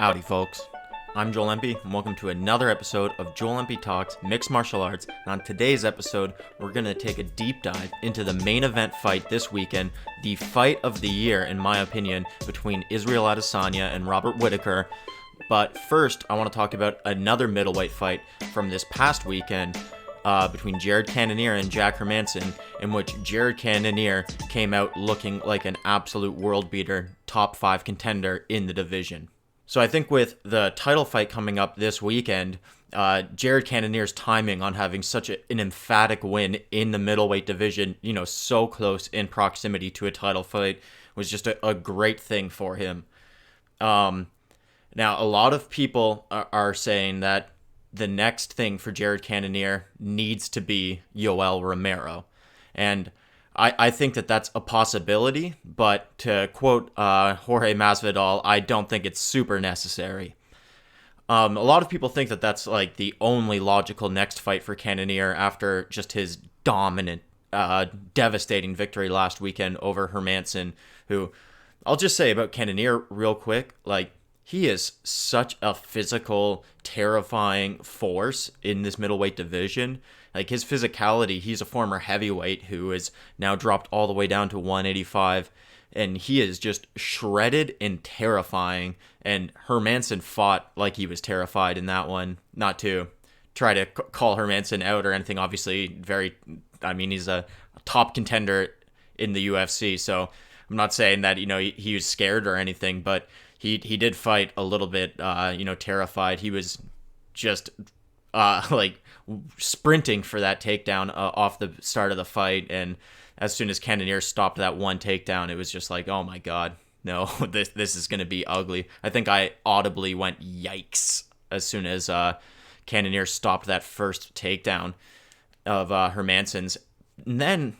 Howdy folks, I'm Joel Empey and welcome to another episode of Joel Empey Talks Mixed Martial Arts. And on today's episode, we're going to take a deep dive into the main event fight this weekend, the fight of the year in my opinion, between Israel Adesanya and Robert Whittaker. But first, I want to talk about another middleweight fight from this past weekend between Jared Cannonier and Jack Hermansson, in which Jared Cannonier came out looking like an absolute world beater, top 5 contender in the division. So I think with the title fight coming up this weekend, Jared Cannonier's timing on having such an emphatic win in the middleweight division, so close in proximity to a title fight, was just a great thing for him. Now, a lot of people are saying that the next thing for Jared Cannonier needs to be Yoel Romero. And I think that that's a possibility, but to quote Jorge Masvidal, I don't think it's super necessary. A lot of people think that that's like the only logical next fight for Cannonier after just his dominant, devastating victory last weekend over Hermansson, who I'll just say about Cannonier real quick, he is such a physical, terrifying force in this middleweight division. His physicality, he's a former heavyweight who is now dropped all the way down to 185, and he is just shredded and terrifying. And Hermansson fought like he was terrified in that one. Not to try to call Hermansson out or anything, obviously he's a top contender in the UFC, so I'm not saying that, he was scared or anything, but he did fight a little bit, terrified. He was just sprinting for that takedown off the start of the fight, and as soon as Cannonier stopped that one takedown, it was just like, oh my god, no, this is gonna be ugly. I think I audibly went yikes as soon as Cannonier stopped that first takedown of Hermansson's. And then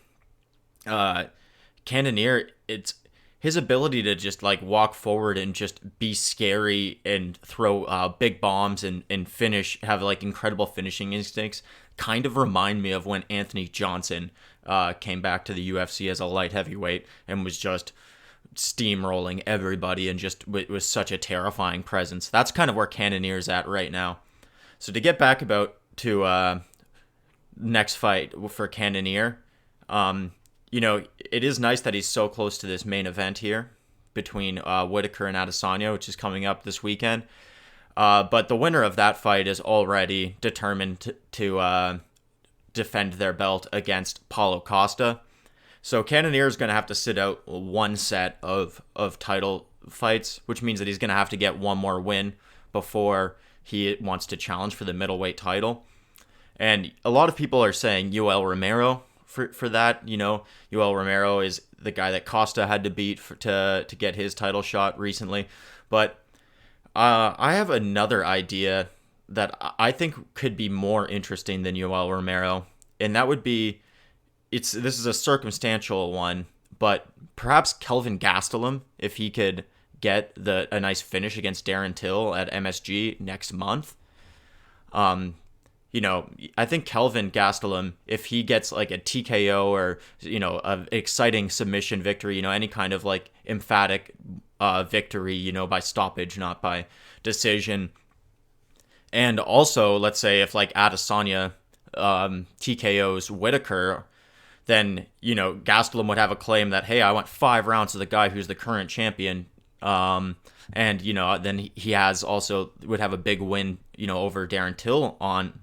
Cannonier, it's his ability to just walk forward and just be scary and throw big bombs and finish, have incredible finishing instincts, kind of remind me of when Anthony Johnson came back to the UFC as a light heavyweight and was just steamrolling everybody and just was such a terrifying presence. That's kind of where Cannonier's at right now. So to get back to next fight for Cannonier, it is nice that he's so close to this main event here between Whittaker and Adesanya, which is coming up this weekend. But the winner of that fight is already determined to defend their belt against Paulo Costa. So Cannonier is going to have to sit out one set of title fights, which means that he's going to have to get one more win before he wants to challenge for the middleweight title. And a lot of people are saying Yoel Romero for that. Yoel Romero is the guy that Costa had to beat to get his title shot recently. But I have another idea that I think could be more interesting than Yoel Romero, and that would be, this is a circumstantial one, but perhaps Kelvin Gastelum, if he could get a nice finish against Darren Till at MSG next month. I think Kelvin Gastelum, if he gets a TKO or, an exciting submission victory, any kind of emphatic victory, by stoppage, not by decision. And also, let's say if Adesanya TKOs Whittaker, then, Gastelum would have a claim that, hey, I went 5 rounds to the guy who's the current champion. And, then he would have a big win, over Darren Till on.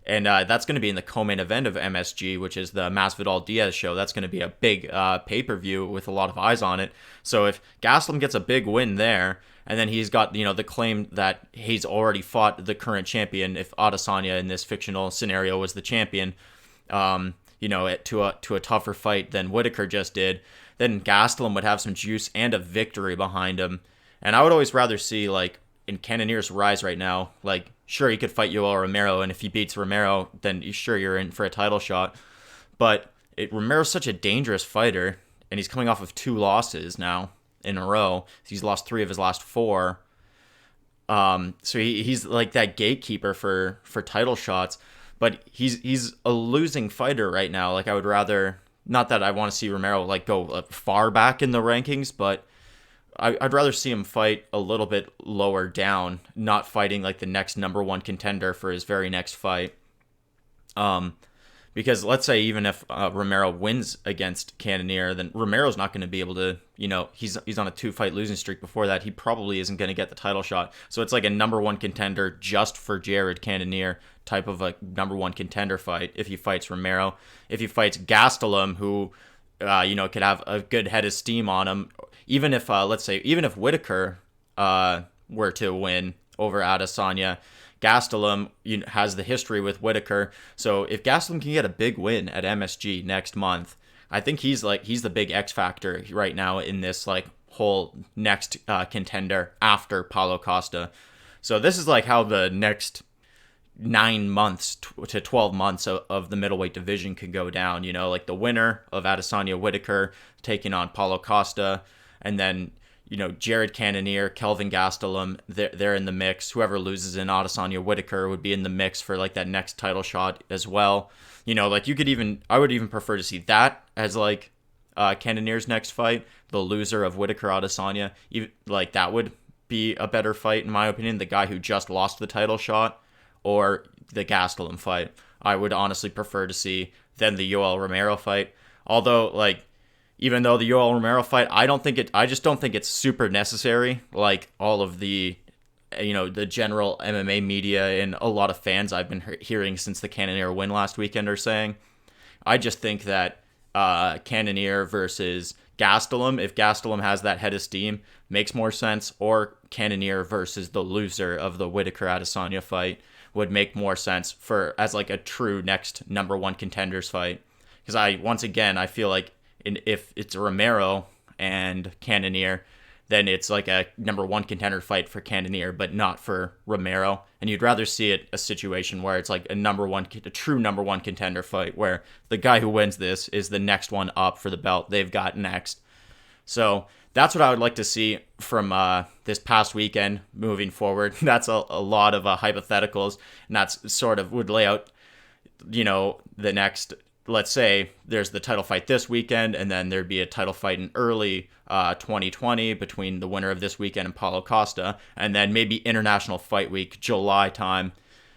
And that's going to be in the co-main event of MSG, which is the Masvidal-Diaz show. That's going to be a big pay-per-view with a lot of eyes on it. So if Gastelum gets a big win there, and then he's got the claim that he's already fought the current champion, if Adesanya in this fictional scenario was the champion, to a tougher fight than Whittaker just did, then Gastelum would have some juice and a victory behind him. And I would always rather see in Cannonier's rise right now, sure, he could fight Yoel Romero, and if he beats Romero, then sure, you're in for a title shot. But Romero's such a dangerous fighter, and he's coming off of 2 losses now in a row. He's lost 3 of his last 4. So he's that gatekeeper for title shots, but he's a losing fighter right now. I would rather, not that I want to see Romero go far back in the rankings, but I'd rather see him fight a little bit lower down, not fighting like the next number one contender for his very next fight. Because let's say even if Romero wins against Cannonier, then Romero's not going to be able to, he's on a 2-fight losing streak before that. He probably isn't going to get the title shot. So it's like a number one contender just for Jared Cannonier type of a number one contender fight if he fights Romero. If he fights Gastelum, who, could have a good head of steam on him, even if, even if Whitaker were to win over Adesanya, Gastelum has the history with Whitaker. So if Gastelum can get a big win at MSG next month, I think he's the big X factor right now in this like whole next contender after Paulo Costa. So this is like how the next 9 months to 12 months of the middleweight division could go down. Like the winner of Adesanya Whitaker taking on Paulo Costa, and then Jared Cannonier, Kelvin Gastelum, they're in the mix. Whoever loses in Adesanya Whitaker would be in the mix for like that next title shot as well. I would even prefer to see that as like Cannonier's next fight, the loser of Whitaker Adesanya. Like that would be a better fight in my opinion. The guy who just lost the title shot or the Gastelum fight, I would honestly prefer to see than the Yoel Romero fight. Although even though the Yoel Romero fight, I just don't think it's super necessary. Like all of the, the general MMA media and a lot of fans I've been hearing since the Cannonier win last weekend are saying. I just think that Cannonier versus Gastelum, if Gastelum has that head of steam, makes more sense. Or Cannonier versus the loser of the Whitaker Adesanya fight would make more sense as like a true next number one contenders fight. Because I feel like if it's Romero and Cannonier, then it's like a number one contender fight for Cannonier, but not for Romero. And you'd rather see it a situation where it's like a true number one contender fight, where the guy who wins this is the next one up for the belt they've got next. So that's what I would like to see from this past weekend moving forward. That's a lot of hypotheticals, and that's sort of would lay out, the next. Let's say there's the title fight this weekend, and then there'd be a title fight in early 2020 between the winner of this weekend and Paulo Costa, and then maybe International Fight Week, July time.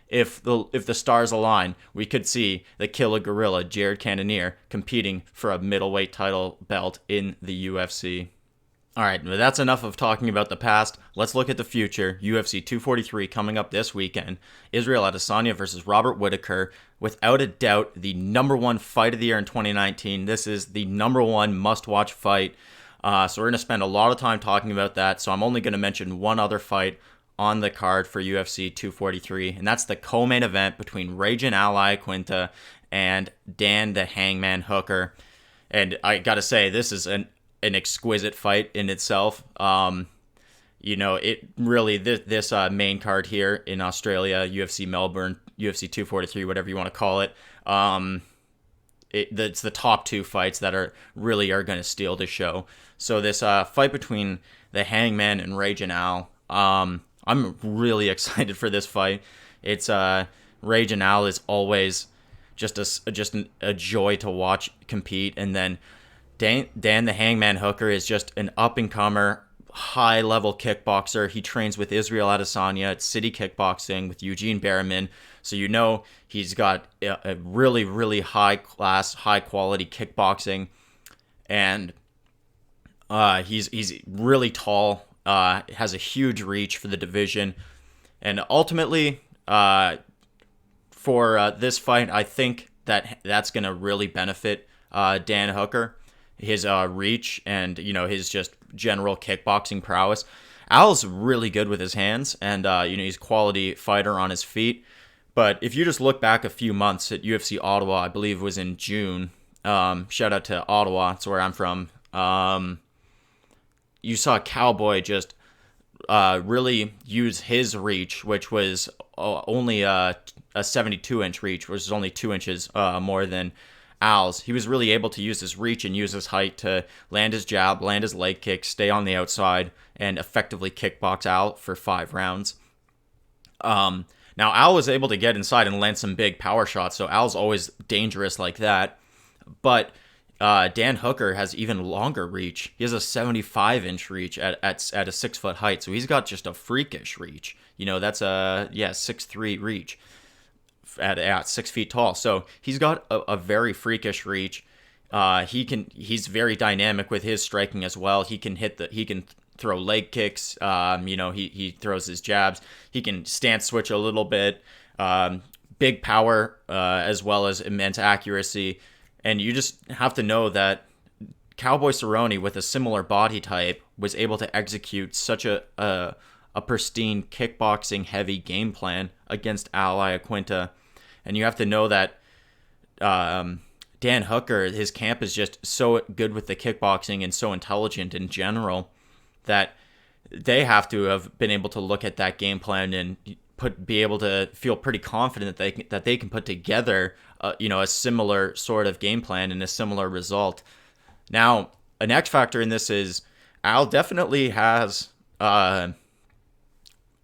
If the stars align, we could see the Killer Gorilla, Jared Cannonier, competing for a middleweight title belt in the UFC. All right, well, that's enough of talking about the past. Let's look at the future. UFC 243 coming up this weekend. Israel Adesanya versus Robert Whitaker. Without a doubt, the number one fight of the year in 2019. This is the number one must-watch fight. So we're going to spend a lot of time talking about that. So I'm only going to mention one other fight on the card for UFC 243, and that's the co-main event between Raging Al Iaquinta and Dan the Hangman Hooker. And I got to say, this is an exquisite fight in itself. It really, this main card here in Australia, UFC Melbourne, UFC 243, whatever you want to call it, it's the top two fights that are going to steal the show. So this fight between the Hangman and Raging Al, I'm really excited for this fight. It's Raging Al is always just a joy to watch compete, and then Dan the Hangman Hooker is just an up-and-comer, high-level kickboxer. He trains with Israel Adesanya at City Kickboxing with Eugene Berriman. So he's got a really, really high-class, high-quality kickboxing. And he's really tall, has a huge reach for the division. And ultimately, for this fight, I think that's going to really benefit Dan Hooker. His reach and, his just general kickboxing prowess. Al's really good with his hands, and, he's a quality fighter on his feet. But if you just look back a few months at UFC Ottawa, I believe it was in June. Shout out to Ottawa, that's where I'm from. You saw Cowboy just really use his reach, which was only a 72-inch reach, which is only 2 inches more than Al's. He was really able to use his reach and use his height to land his jab, land his leg kick, stay on the outside, and effectively kickbox Al for 5 rounds. Now, Al was able to get inside and land some big power shots, so Al's always dangerous like that. But Dan Hooker has even longer reach. He has a 75-inch reach at a 6-foot height. So he's got just a freakish reach. That's a 6'3" reach at 6 feet tall. So he's got a very freakish reach. He's very dynamic with his striking as well. He can throw leg kicks. He throws his jabs. He can stance switch a little bit. Big power, as well as immense accuracy. And you just have to know that Cowboy Cerrone, with a similar body type, was able to execute such a pristine kickboxing heavy game plan against Al Iaquinta. And you have to know that Dan Hooker, his camp is just so good with the kickboxing and so intelligent in general that they have to have been able to look at that game plan and be able to feel pretty confident that they can put together a similar sort of game plan and a similar result. Now, an X factor in this is Al definitely has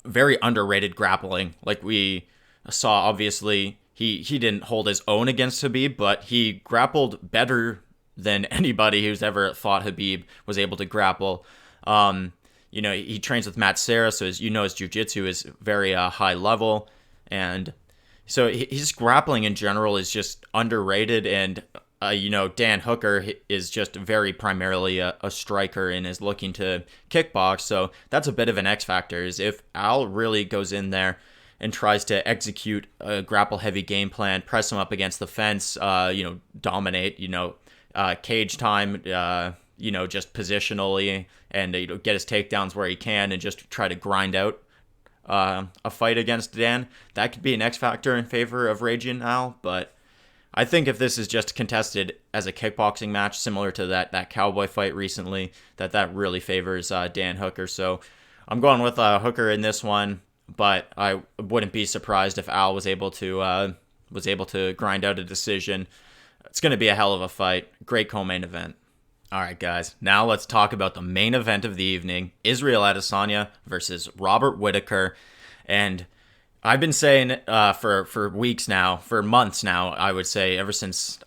very underrated grappling. Like we saw, obviously, he didn't hold his own against Khabib, but he grappled better than anybody who's ever thought Khabib was able to grapple. He trains with Matt Serra, so his jiu-jitsu is very high level. And so his grappling in general is just underrated. And, Dan Hooker is just very primarily a striker and is looking to kickbox. So that's a bit of an X factor, is if Al really goes in there and tries to execute a grapple-heavy game plan, press him up against the fence, dominate, cage time, just positionally, and get his takedowns where he can and just try to grind out a fight against Dan. That could be an X factor in favor of Raging Al, but I think if this is just contested as a kickboxing match, similar to that Cowboy fight recently, that really favors Dan Hooker. So I'm going with Hooker in this one, but I wouldn't be surprised if Al was able to grind out a decision. It's going to be a hell of a fight. Great co-main event. All right, guys. Now let's talk about the main event of the evening: Israel Adesanya versus Robert Whittaker. And I've been saying for weeks now, for months now, I would say, ever since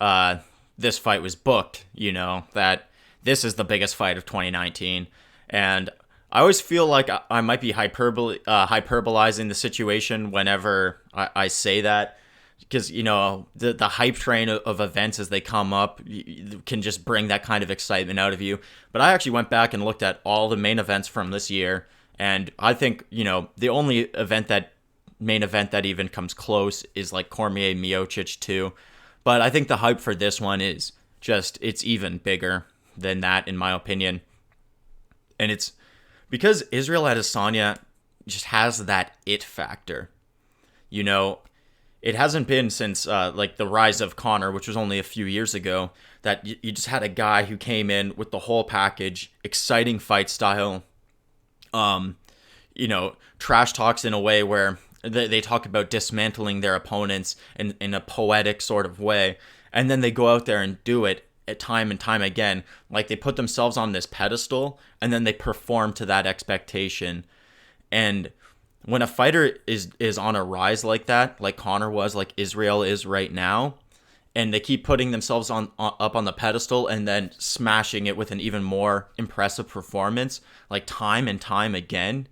this fight was booked, that this is the biggest fight of 2019. And I always feel like I might be hyperbolizing the situation whenever I say that, because the hype train of events as they come up can just bring that kind of excitement out of you. But I actually went back and looked at all the main events from this year, and I think the only main event that even comes close is like Cormier Miocic 2. But I think the hype for this one is it's even bigger than that, in my opinion. And it's because Israel Adesanya just has that it factor. It hasn't been since the rise of Conor, which was only a few years ago, that you just had a guy who came in with the whole package, exciting fight style, trash talks in a way where they talk about dismantling their opponents in a poetic sort of way, and then they go out there and do it time and time again. Like, they put themselves on this pedestal, and then they perform to that expectation. And when a fighter is on a rise like that, like Conor was, like Israel is right now, and they keep putting themselves up on the pedestal and then smashing it with an even more impressive performance, like time and time again,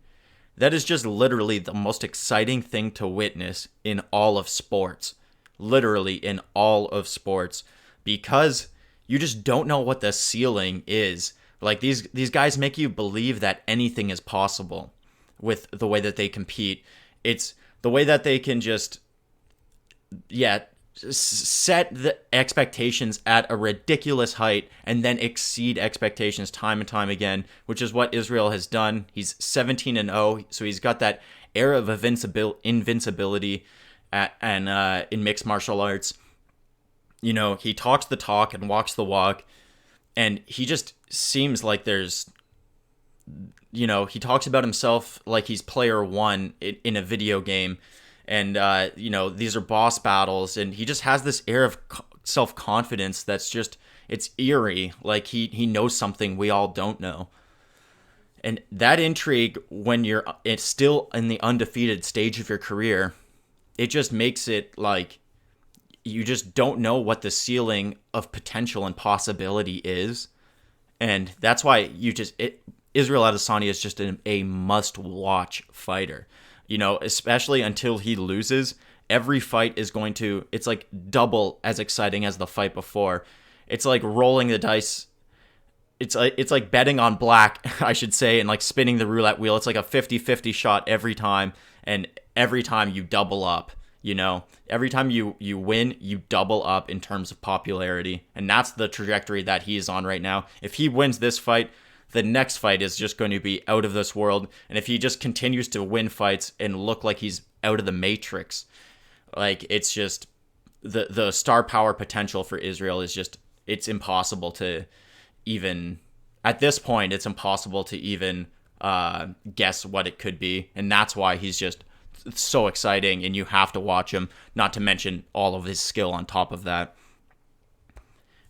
that is just literally the most exciting thing to witness in all of sports. Literally in all of sports. Because you just don't know what the ceiling is. Like, these guys make you believe that anything is possible with the way that they compete. It's the way that they can just, set the expectations at a ridiculous height and then exceed expectations time and time again, which is what Israel has done. He's 17-0, so he's got that air of invincibility in mixed martial arts. He talks the talk and walks the walk, and he just seems like there's, he talks about himself like he's player one in a video game. And, these are boss battles, and he just has this air of self-confidence that's just, it's eerie. Like, he knows something we all don't know. And that intrigue, when it's still in the undefeated stage of your career, it just makes it like, you just don't know what the ceiling of potential and possibility is. And that's why Israel Adesanya is just a must-watch fighter. Especially until he loses, every fight is it's like double as exciting as the fight before. It's like rolling the dice. It's like betting on black, I should say, and like spinning the roulette wheel. It's like a 50-50 shot every time, and every time you double up. Every time you win, you double up in terms of popularity, and that's the trajectory that he is on right now. If he wins this fight, the next fight is just going to be out of this world, and if he just continues to win fights and look like he's out of the matrix, like, it's just the star power potential for Israel is just, it's impossible to even, at this point, it's impossible to even guess what it could be, and that's why he's just so exciting, and you have to watch him, not to mention all of his skill on top of that.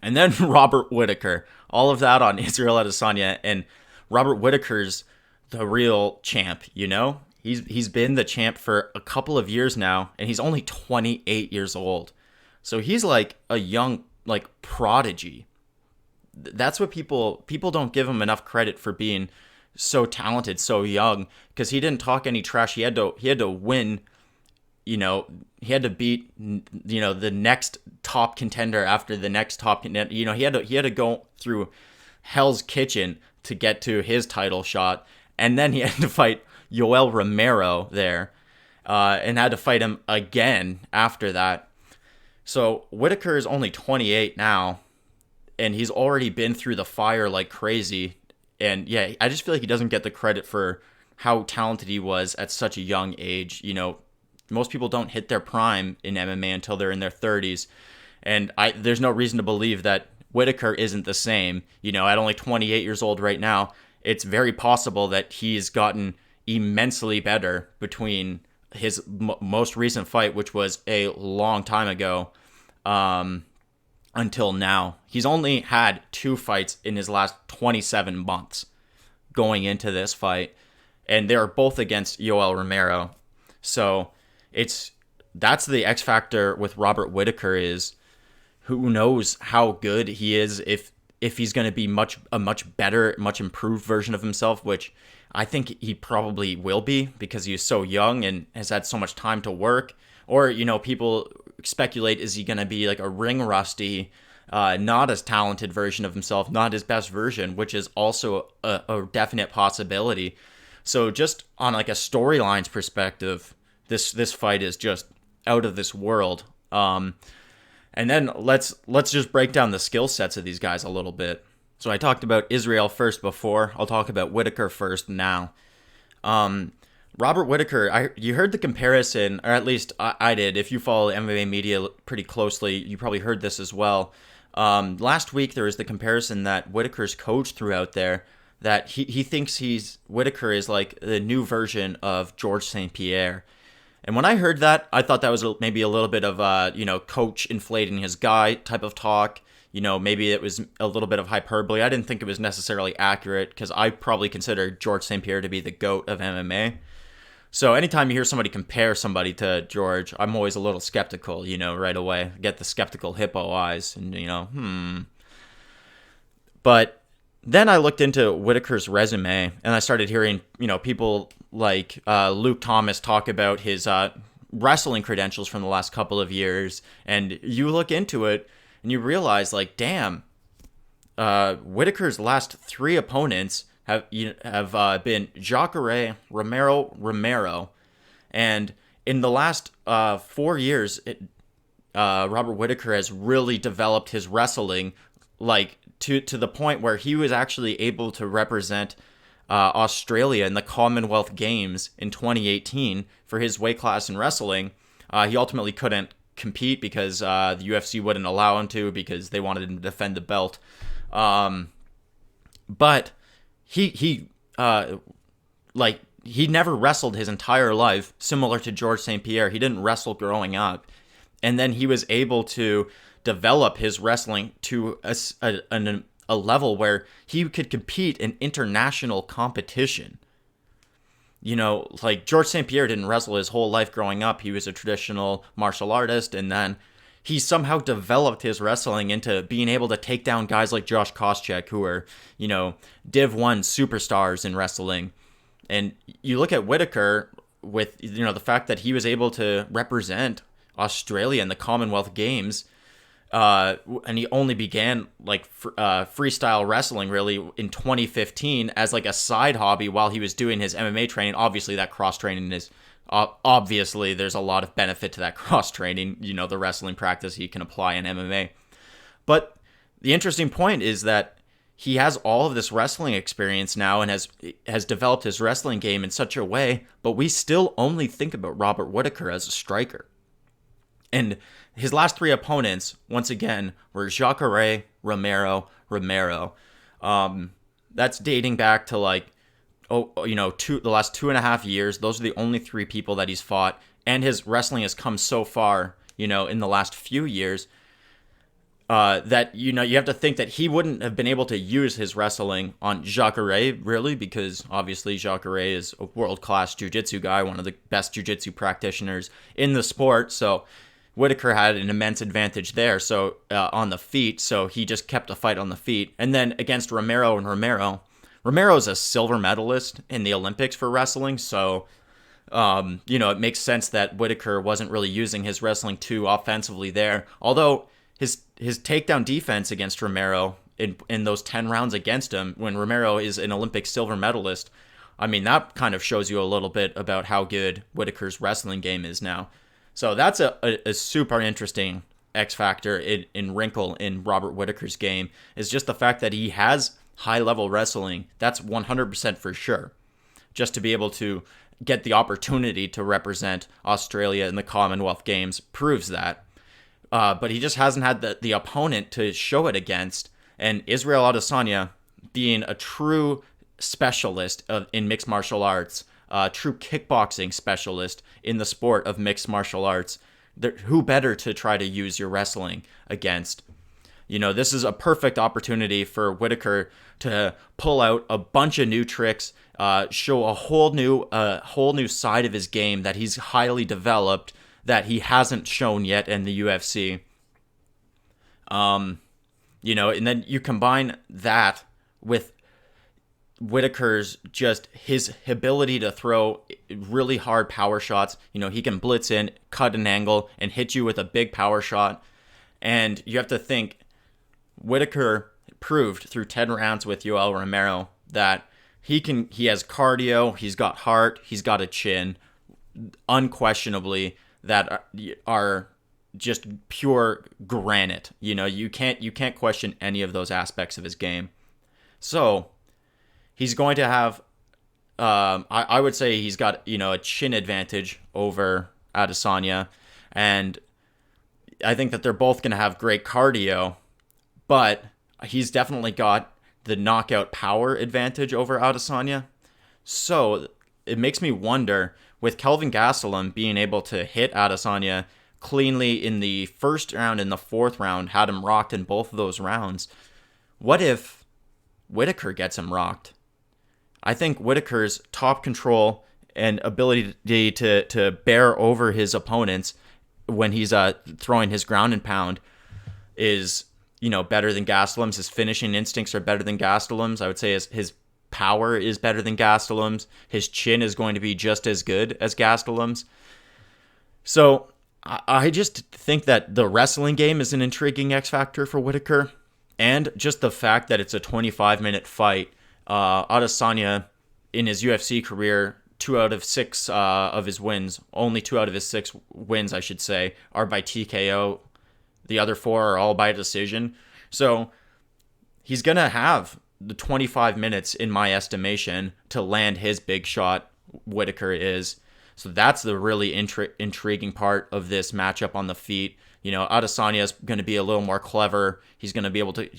And then Robert Whittaker, all of that on Israel Adesanya, and Robert Whittaker's the real champ, He's been the champ for a couple of years now, and he's only 28 years old. So he's like a young, like, prodigy. That's what people don't give him enough credit for, being so talented, so young, because he didn't talk any trash. He had to win, he had to beat, the next top contender after the next top contender. He had to go through Hell's Kitchen to get to his title shot, and then he had to fight Yoel Romero there, and had to fight him again after that. So Whittaker is only 28 now, and he's already been through the fire like crazy. And yeah, I just feel like he doesn't get the credit for how talented he was at such a young age. Most people don't hit their prime in MMA until they're in their 30s. And there's no reason to believe that Whittaker isn't the same. At only 28 years old right now, it's very possible that he's gotten immensely better between his most recent fight, which was a long time ago, until now. He's only had 2 fights in his last 27 months going into this fight, and they're both against Yoel Romero. So that's the X factor with Robert Whittaker, is who knows how good he is, if he's going to be a much better, much improved version of himself, which I think he probably will be, because he's so young and has had so much time to work. Or, people speculate, is he going to be like a ring rusty, not as talented version of himself, not his best version, which is also a definite possibility. So just on like a storylines perspective, this fight is just out of this world. And then let's just break down the skill sets of these guys a little bit. So I talked about Israel first before. I'll talk about Whittaker first now. Robert Whittaker, you heard the comparison, or at least I did. If you follow MMA media pretty closely, you probably heard this as well. Last week there was the comparison that Whittaker's coach threw out there, that he thinks Whittaker is like the new version of George St. Pierre. And when I heard that, I thought that was maybe a little bit of coach inflating his guy type of talk. Maybe it was a little bit of hyperbole. I didn't think it was necessarily accurate, because I probably consider George St. Pierre to be the GOAT of MMA. So anytime you hear somebody compare somebody to George, I'm always a little skeptical, right away. Get the skeptical hippo eyes and, But then I looked into Whittaker's resume, and I started hearing, people like Luke Thomas talk about his wrestling credentials from the last couple of years. And you look into it, and you realize, like, damn, Whittaker's last 3 opponents have been Jacare, Romero, and in the last 4 years, Robert Whittaker has really developed his wrestling, like, to the point where he was actually able to represent Australia in the Commonwealth Games in 2018 for his weight class in wrestling. He ultimately couldn't compete because the UFC wouldn't allow him to, because they wanted him to defend the belt. But he never wrestled his entire life, similar to George St. Pierre. He didn't wrestle growing up. And then he was able to develop his wrestling to a level where he could compete in international competition. Like George St. Pierre didn't wrestle his whole life growing up. He was a traditional martial artist, and then he somehow developed his wrestling into being able to take down guys like Josh Koscheck, who are, Div 1 superstars in wrestling. And you look at Whittaker with, the fact that he was able to represent Australia in the Commonwealth Games, and he only began freestyle wrestling really in 2015 as like a side hobby while he was doing his MMA training. Obviously, that cross training is obviously there's a lot of benefit to that cross training. The wrestling practice he can apply in MMA. But the interesting point is that he has all of this wrestling experience now and has developed his wrestling game in such a way, but we still only think about Robert Whittaker as a striker. And his last 3 opponents, once again, were Jacare, Romero. That's dating back to the last 2.5 years. Those are the only 3 people that he's fought. And his wrestling has come so far, in the last few years, that, you have to think that he wouldn't have been able to use his wrestling on Jacare, really, because obviously Jacare is a world-class jiu-jitsu guy, one of the best jiu-jitsu practitioners in the sport. So Whittaker had an immense advantage there, so on the feet, so he just kept the fight on the feet. And then against Romero, Romero's a silver medalist in the Olympics for wrestling, so it makes sense that Whittaker wasn't really using his wrestling too offensively there. Although his takedown defense against Romero in those 10 rounds against him, when Romero is an Olympic silver medalist, that kind of shows you a little bit about how good Whittaker's wrestling game is now. So that's a super interesting X factor in wrinkle in Robert Whittaker's game, is just the fact that he has high-level wrestling. That's 100% for sure. Just to be able to get the opportunity to represent Australia in the Commonwealth Games proves that. But he just hasn't had the opponent to show it against. And Israel Adesanya, being a true specialist in mixed martial arts, true kickboxing specialist in the sport of mixed martial arts, who better to try to use your wrestling against? This is a perfect opportunity for Whittaker to pull out a bunch of new tricks, show a whole new side of his game that he's highly developed that he hasn't shown yet in the UFC. And then you combine that with Whittaker's just his ability to throw really hard power shots. He can blitz in, cut an angle, and hit you with a big power shot. And you have to think, Whittaker proved through 10 rounds with Yoel Romero that he has cardio, he's got heart, he's got a chin, unquestionably, that are just pure granite. You can't question any of those aspects of his game. So he's going to have, I would say he's got, a chin advantage over Adesanya. And I think that they're both going to have great cardio, but he's definitely got the knockout power advantage over Adesanya. So it makes me wonder, with Kelvin Gastelum being able to hit Adesanya cleanly in the first round and the fourth round, had him rocked in both of those rounds, what if Whittaker gets him rocked? I think Whittaker's top control and ability to bear over his opponents when he's throwing his ground and pound is, better than Gastelum's. His finishing instincts are better than Gastelum's. I would say his power is better than Gastelum's. His chin is going to be just as good as Gastelum's. So I just think that the wrestling game is an intriguing X factor for Whittaker, and just the fact that it's a 25-minute fight. Adesanya, in his UFC career, 2 out of 6 of his wins, only 2 out of his 6 wins, I should say, are by TKO. The other 4 are all by decision. So he's going to have the 25 minutes, in my estimation, to land his big shot. Whittaker is. So that's the really intriguing part of this matchup on the feet. Adesanya is going to be a little more clever. He's going to be able to,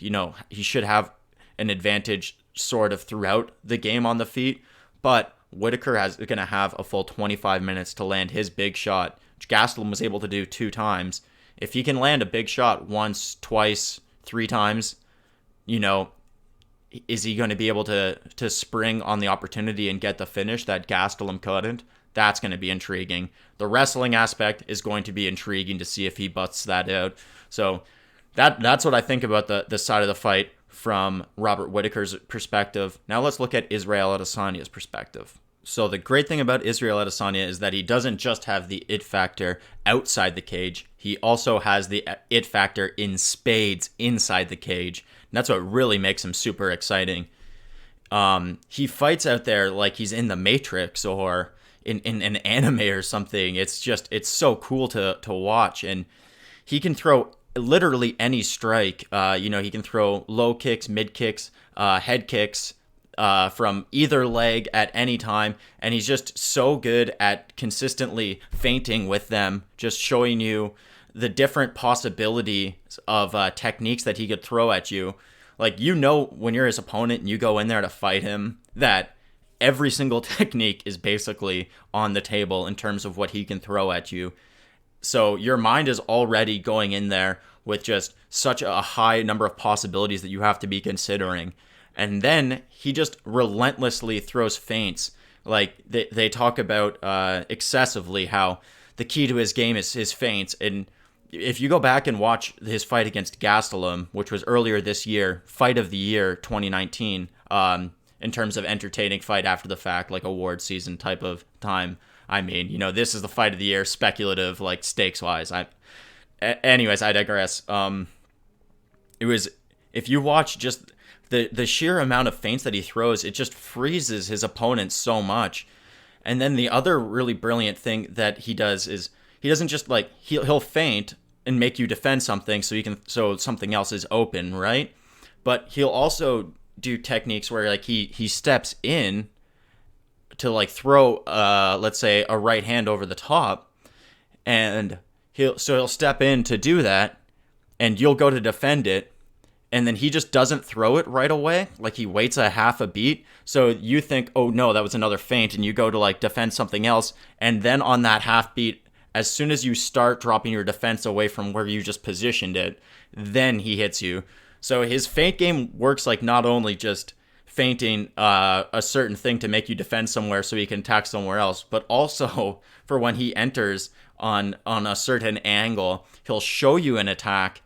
he should have an advantage sort of throughout the game on the feet. But Whittaker is going to have a full 25 minutes to land his big shot, which Gastelum was able to do 2 times. If he can land a big shot once, twice, 3 times, is he going to be able to spring on the opportunity and get the finish that Gastelum couldn't? That's going to be intriguing. The wrestling aspect is going to be intriguing to see if he busts that out. So that's what I think about the side of the fight from Robert Whittaker's perspective. Now let's look at Israel Adesanya's perspective. So the great thing about Israel Adesanya is that he doesn't just have the it factor outside the cage. He also has the it factor in spades inside the cage. And that's what really makes him super exciting. He fights out there like he's in the Matrix or in an anime or something. It's so cool to watch. And he can throw literally any strike. He can throw low kicks, mid kicks, head kicks, from either leg at any time, and he's just so good at consistently feinting with them, just showing you the different possibilities of techniques that he could throw at you. Like, when you're his opponent and you go in there to fight him, that every single technique is basically on the table in terms of what he can throw at you. So your mind is already going in there with just such a high number of possibilities that you have to be considering. And then he just relentlessly throws feints. Like, they talk about excessively how the key to his game is his feints. And if you go back and watch his fight against Gastelum, which was earlier this year, fight of the year 2019, in terms of entertaining fight after the fact, like award season type of time. I mean, this is the fight of the year, speculative, like stakes-wise. Anyways, I digress. It was, if you watch just the sheer amount of feints that he throws, it just freezes his opponent so much. And then the other really brilliant thing that he does is he doesn't just like he'll feint and make you defend something so something else is open, right? But he'll also do techniques where like he steps in to like throw let's say a right hand over the top, and he'll step in to do that, and you'll go to defend it. And then he just doesn't throw it right away. Like, he waits a half a beat. So you think, oh no, that was another feint. And you go to like defend something else. And then on that half beat, as soon as you start dropping your defense away from where you just positioned it, then he hits you. So his feint game works like not only just feinting a certain thing to make you defend somewhere so he can attack somewhere else, but also for when he enters on a certain angle, he'll show you an attack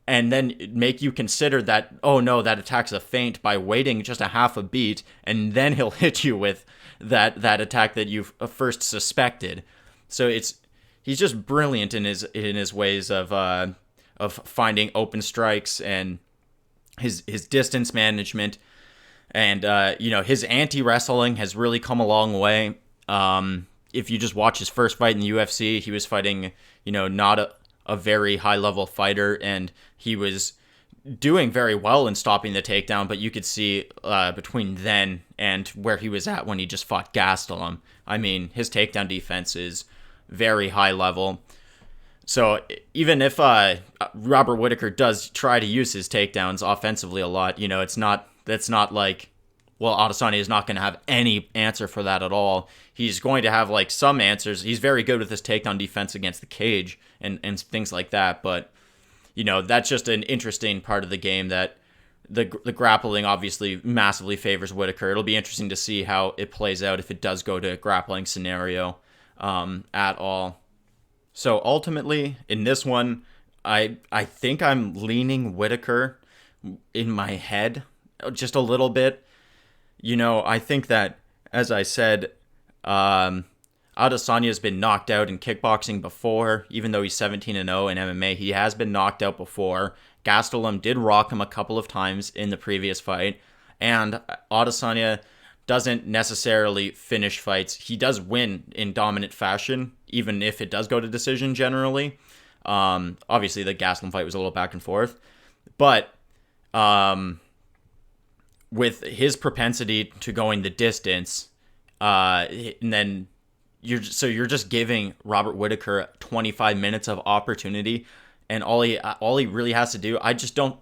and then make you consider that, oh no, that attack's a feint, by waiting just a half a beat, and then he'll hit you with that attack that you first suspected. So he's just brilliant in his ways of finding open strikes, and his distance management, and his anti-wrestling has really come a long way. If you just watch his first fight in the UFC, he was fighting not a very high-level fighter, and he was doing very well in stopping the takedown, but you could see between then and where he was at when he just fought Gastelum, I mean, his takedown defense is very high level. So even if Robert Whittaker does try to use his takedowns offensively a lot, that's not like, well, Adesanya is not going to have any answer for that at all. He's going to have like some answers. He's very good with his takedown defense against the cage and things like that. But, that's just an interesting part of the game, that the grappling obviously massively favors Whittaker. It'll be interesting to see how it plays out if it does go to a grappling scenario at all. So ultimately, in this one, I think I'm leaning Whittaker in my head just a little bit. I think that, as I said, Adesanya's been knocked out in kickboxing before. Even though he's 17-0 in MMA, he has been knocked out before. Gastelum did rock him a couple of times in the previous fight, and Adesanya doesn't necessarily finish fights. He does win in dominant fashion, even if it does go to decision generally. Obviously, the Gastelum fight was a little back and forth, but with his propensity to going the distance, and then you're just giving Robert Whittaker 25 minutes of opportunity, and all he really has to do. I just don't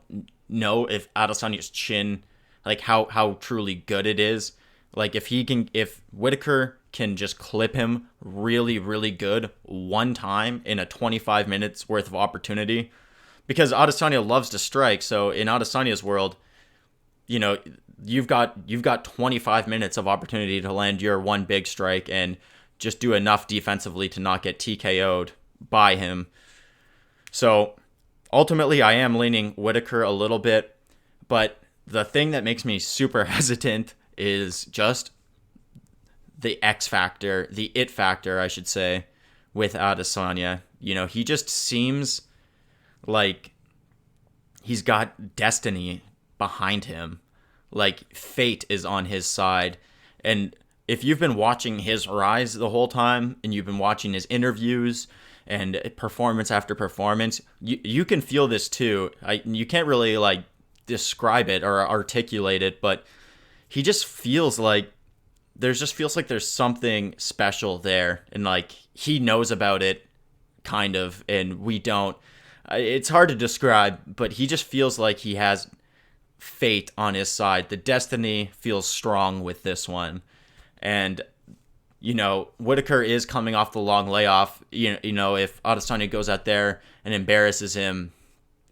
know if Adesanya's chin, like how truly good it is. Like if Whittaker can just clip him really, really good one time in a 25 minutes worth of opportunity, because Adesanya loves to strike. So in Adesanya's world, you've got 25 minutes of opportunity to land your one big strike, and just do enough defensively to not get TKO'd by him. So ultimately, I am leaning Whitaker a little bit, but the thing that makes me super hesitant is just the X factor, the it factor, I should say, with Adesanya. You know, he just seems like he's got destiny behind him. Like, fate is on his side. And if you've been watching his rise the whole time, and you've been watching his interviews and performance after performance, you can feel this too. You can't really like describe it or articulate it, but he just feels like there's something special there, and like he knows about it kind of, and we don't. It's hard to describe, but he just feels like he has fate on his side. The destiny feels strong with this one. And you know, Whitaker is coming off the long layoff. You know, if Adesanya goes out there and embarrasses him,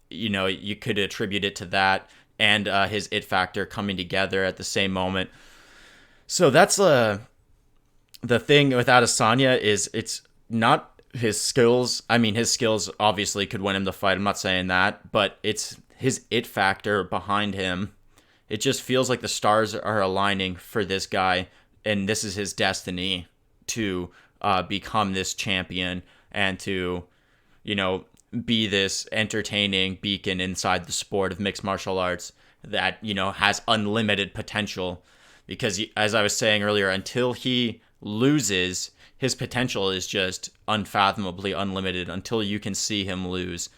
you know, you could attribute it to that and his it factor coming together at the same moment. So that's the thing with Adesanya is it's not his skills. I mean, his skills obviously could win him the fight. I'm not saying that, but it's his it factor behind him. It just feels like the stars are aligning for this guy, and this is his destiny to become this champion and to, you know, be this entertaining beacon inside the sport of mixed martial arts that, you know, has unlimited potential. Because as I was saying earlier, until he loses, his potential is just unfathomably unlimited until you can see him lose,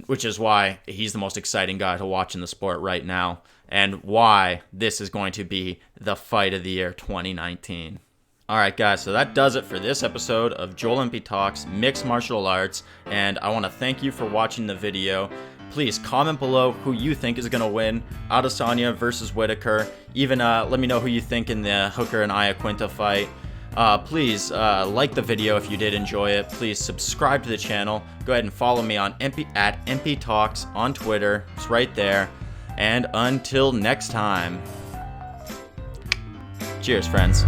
which is why he's the most exciting guy to watch in the sport right now, and why this is going to be the fight of the year 2019. All right, guys, so that does it for this episode of Joel Empey Talks Mixed Martial Arts, and I want to thank you for watching the video. Please comment below who you think is going to win, Adesanya versus Whitaker. Even let me know who you think in the Hooker and Iaquinta fight. Please like the video if you did enjoy it. Please subscribe to the channel. Go ahead and follow me on at Empey Talks on Twitter. It's right there. And until next time, cheers, friends.